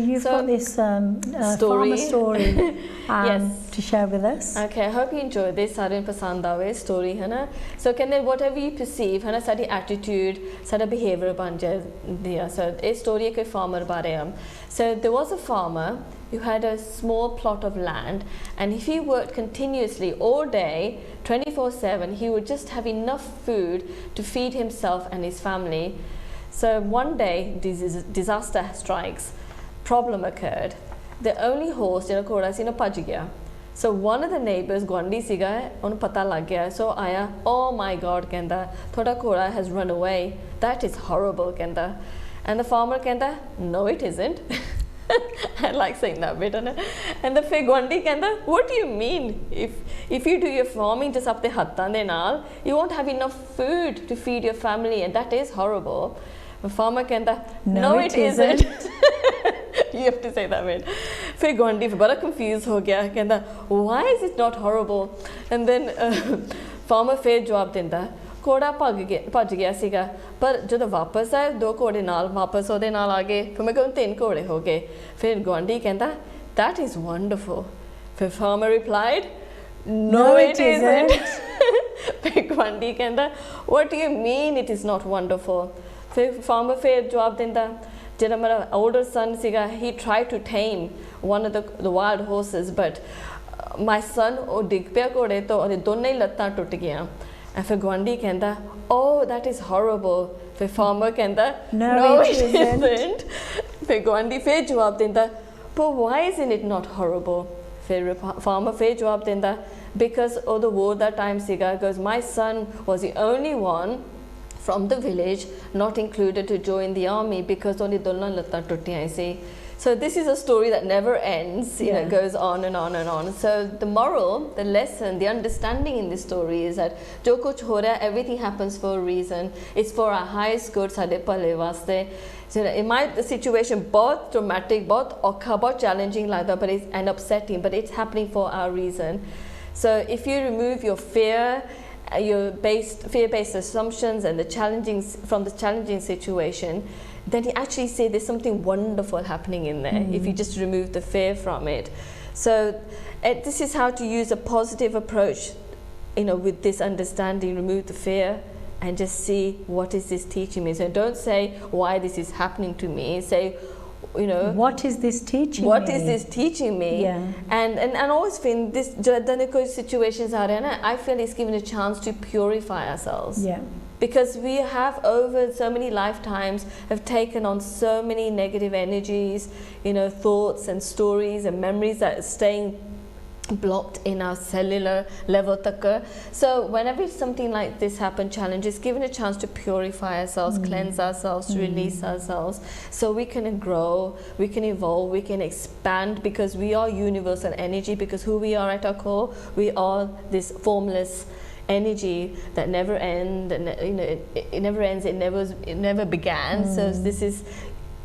you've got this story yes to share with us okay I hope you enjoy this sare pasand aave story hai na so can then whatever you perceive hai na sadi attitude sada behavior ban jandi hai so this story ek farmer bare hai so there was a farmer who had a small plot of land and if he worked continuously all day 24/7 he would just have enough food to feed himself and his family so one day disaster strikes problem occurred the only horse jehda ghoda si na bhaj gaya so one of the neighbors gwandi siga onu pata lag gaya so aya oh my god kenda thoda ghoda has run away that is horrible kenda and the farmer kenda no it isn't I like saying that bit and the fig Gwandi kenda what do you mean if you do your farming just apne hattan de naal you won't have enough food to feed your family and that is horrible the farmer kenda no it isn't you have to say that bit fig Gwandi bada confused ho gaya kenda why is it not horrible and then farmer fir jawab denda घोड़ा भज गया सीगा पर जो वापस आए 2 घोड़े नाल वापस ओदे नाल आ गए फिर मैं कहूँ 3 घोड़े हो गए फिर गुआंढी कहता that is wonderful फिर farmer replied no it isn't फिर गुआंढी कहता what do you mean it is not wonderful फिर farmer फिर जवाब देंदा जिहड़ा मेरा older son सीगा he tried to tame one of the wild horses but my son ਉਹ ਡਿੱਗ ਪਿਆ ਘੋੜੇ ਤੋਂ ਉਹਦੇ ਦੋਨੇ ਲੱਤਾਂ ਟੁੱਟ ਗਈਆਂ and for Gwandi kenda oh that is horrible for farmer kenda no it isn't for Gwandi fe jawab denda but why isn't it not horrible for farmer fe jawab denda because oh the war that time siga goes my son was the only one from the village not included to join the army because only dolna latta tuttiyan si so this is a story that never ends you know it goes on and on and on so the moral the lesson the understanding in this story is that jo kuch ho raha hai everything happens for a reason it's for our highest good sade pale waste so in my situation both traumatic both okha both challenging like that but it's and upsetting but it's happening for our reason so if you remove your fear your fear-based assumptions and the challenging situation then you actually see there's something wonderful happening in there if you just remove the fear from it so this is how to use a positive approach with this understanding, remove the fear and just see what is this teaching me. So don't say why this is happening to me. Say, what is this teaching what me? is this teaching me? Yeah. And I always feel this situations are, and I feel it's given a chance to purify ourselves. Yeah. Because we have over so many lifetimes have taken on so many negative energies, thoughts and stories and memories that are staying blocked in our cellular level. So whenever something like this happens, challenges, given a chance to purify ourselves, cleanse ourselves, to release ourselves, so we can grow, we can evolve, we can expand, because we are universal energy, because who we are at our core, we are this formless energy that never ends, and it never ends, it never began. So this is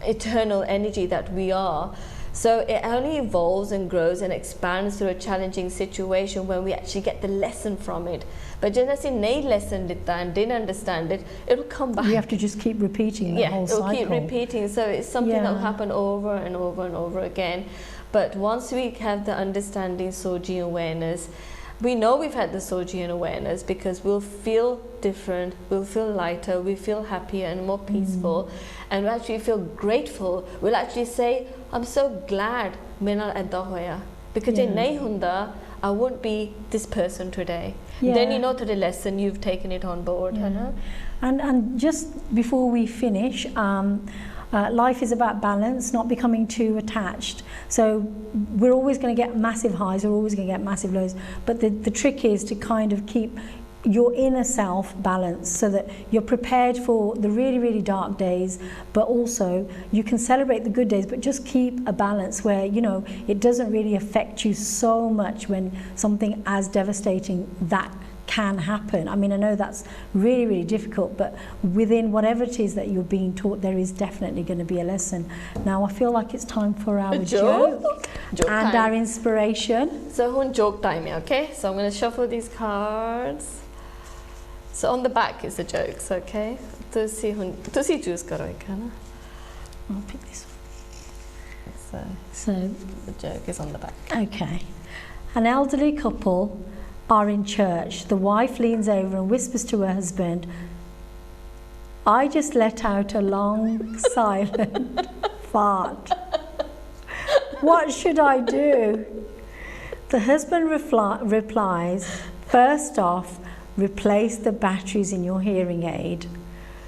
eternal energy that we are. So it only evolves and grows and expands through a challenging situation when we actually get the lesson from it. But just as in nahi lesson and didn't understand it, it'll come back. You have to just keep repeating the whole cycle. Yeah, it'll keep repeating. So it's something that'll happen over and over and over again. But once we have the understanding, Soji awareness, we know we've had the Sojian awareness, because we'll feel different, we'll feel lighter, we feel happier and more peaceful, and we actually feel grateful. We'll actually say, I'm so glad Minal Edda Hoya, because if nahi hunda, I wouldn't be this person today. Then you know to the lesson, you've taken it on board. And just before we finish, life is about balance, not becoming too attached. So we're always going to get massive highs, we're always going to get massive lows, but the trick is to kind of keep your inner self balanced, so that you're prepared for the really, really dark days, but also you can celebrate the good days, but just keep a balance where, it doesn't really affect you so much when something as devastating that can happen. I mean, I know that's really, really difficult, but within whatever it is that you're being taught, there is definitely going to be a lesson. Now I feel like it's time for our joke and time. Our inspiration. So joke time, okay? So I'm going to shuffle these cards. So on the back is the jokes, okay? Tusi choose karo ekana. I'll pick this one. So the joke is on the back. Okay. An elderly couple are in church. The wife leans over and whispers to her husband, I just let out a long silent fart. What should I do? The husband replies, first off, replace the batteries in your hearing aid.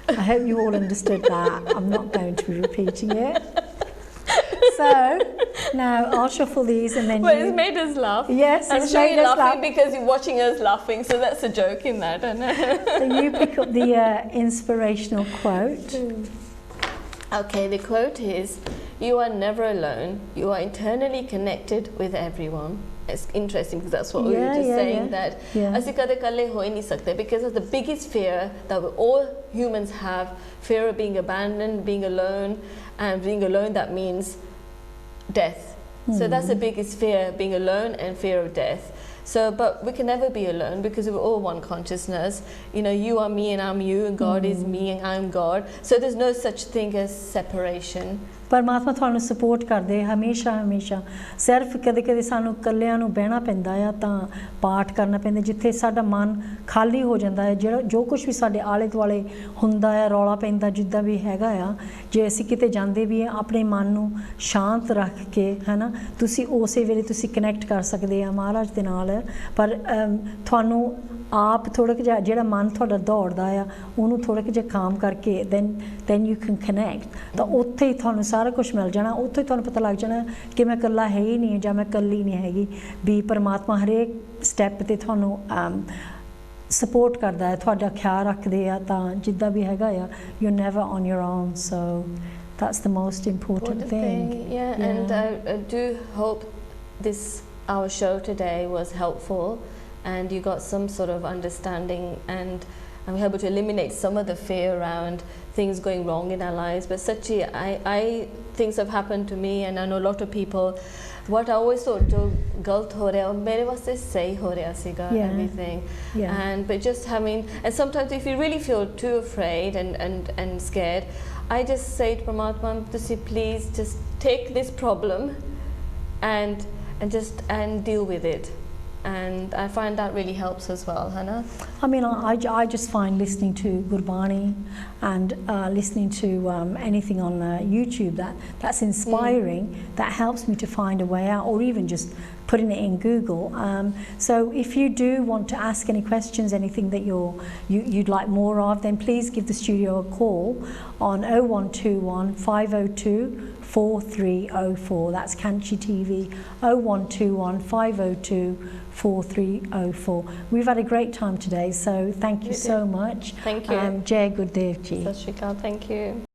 I hope you all understood that. I'm not going to be repeating it. So now I'll shuffle these and then it's made us laugh. Yes, I'm it's sure made you're us laughing laugh. because you're watching us laughing, so that's a joke in that, isn't it? So you pick up the inspirational quote. Okay, the quote is, you are never alone, you are internally connected with everyone. It's interesting because that's what we were just saying, that assi kade kalle ho hi nahi sakte, because of the biggest fear that we all humans have, fear of being abandoned, being alone, and being alone, that means death. So that's the biggest fear, being alone, and fear of death. So, but we can never be alone, because we're all one consciousness. You are me and I'm you, and God is me and I'm God. So there's no such thing as separation. परमात्मा ਤੁਹਾਨੂੰ support ਕਰਦੇ ਹਮੇਸ਼ਾ ਹਮੇਸ਼ਾ ਸਿਰਫ ਕਦੇ ਕਦੇ ਸਾਨੂੰ ਇਕੱਲਿਆਂ ਨੂੰ ਬਹਿਣਾ ਪੈਂਦਾ ਆ ਤਾਂ ਪਾਠ ਕਰਨਾ ਪੈਂਦਾ ਜਿੱਥੇ ਸਾਡਾ ਮਨ ਖਾਲੀ ਹੋ ਜਾਂਦਾ ਹੈ ਜਿਹੜਾ ਜੋ ਕੁਝ ਵੀ ਸਾਡੇ ਆਲੇ ਦੁਆਲੇ ਹੁੰਦਾ ਹੈ ਰੌਲਾ ਪੈਂਦਾ ਜਿੱਦਾਂ ਵੀ ਹੈਗਾ ਆ ਜੇ ਅਸੀਂ ਕਿਤੇ ਜਾਂਦੇ ਵੀ ਆ ਆਪਣੇ ਮਨ ਨੂੰ ਸ਼ਾਂਤ ਰੱਖ ਕੇ ਹੈਨਾ ਤੁਸੀਂ ਉਸੇ ਵੇਲੇ ਤੁਸੀਂ ਕਨੈਕਟ ਕਰ ਸਕਦੇ ਆ ਮਹਾਰਾਜ ਦੇ ਨਾਲ ਪਰ ਤੁਹਾਨੂੰ ਆਪ ਥੋੜਾ ਜਿਹਾ ਜਿਹੜਾ ਮਨ ਤੁਹਾਡਾ ਦੌੜਦਾ ਆ ਉਹਨੂੰ ਥੋੜਾ ਜਿਹਾ ਕਾਮ ਕਰਕੇ then you can connect ਤਾਂ ਉੱਥੇ ਹੀ ਤੁਹਾਨੂੰ ਸਾਰਾ ਕੁਝ ਮਿਲ ਜਾਣਾ ਉੱਥੇ ਤੁਹਾਨੂੰ ਪਤਾ ਲੱਗ ਜਾਣਾ ਕਿ ਮੈਂ ਇਕੱਲਾ ਹੈ ਹੀ ਨਹੀਂ ਜਾਂ ਮੈਂ ਇਕੱਲੀ ਨਹੀਂ ਹੈਗੀ ਵੀ ਪਰਮਾਤਮਾ ਹਰੇਕ ਸਟੈਪ ਤੇ ਤੁਹਾਨੂੰ ਸਪੋਰਟ ਕਰਦਾ ਹੈ ਤੁਹਾਡਾ ਖਿਆਲ ਰੱਖਦੇ ਆ ਤਾਂ ਜਿੱਦਾਂ ਵੀ ਹੈਗਾ ਆ you're never on your own so that's the most important thing. Yeah, and I do hope our show today was helpful and you got some sort of understanding and I'm able to eliminate some of the fear around things going wrong in our lives. But Sachi, things have happened to me and I know a lot of people, what I always thought jo galt ho raha mere vaste sahi ho raha siga everything. And but just having, and sometimes if you really feel too afraid and scared, I just say to Paramatma, please just take this problem and deal with it. and I find that really helps as well, Hannah. I mean, I just find listening to Gurbani and listening to anything on YouTube that's inspiring, that helps me to find a way out, or even just putting it in Google. So if you do want to ask any questions, anything that you'd like more of, then please give the studio a call on 0121 502 4304. That's Kanshi TV, 0121 502 4304. We've had a great time today, so thank you so much. Thank you. Jai Gurdev Ji. Sat Shri Akal, thank you.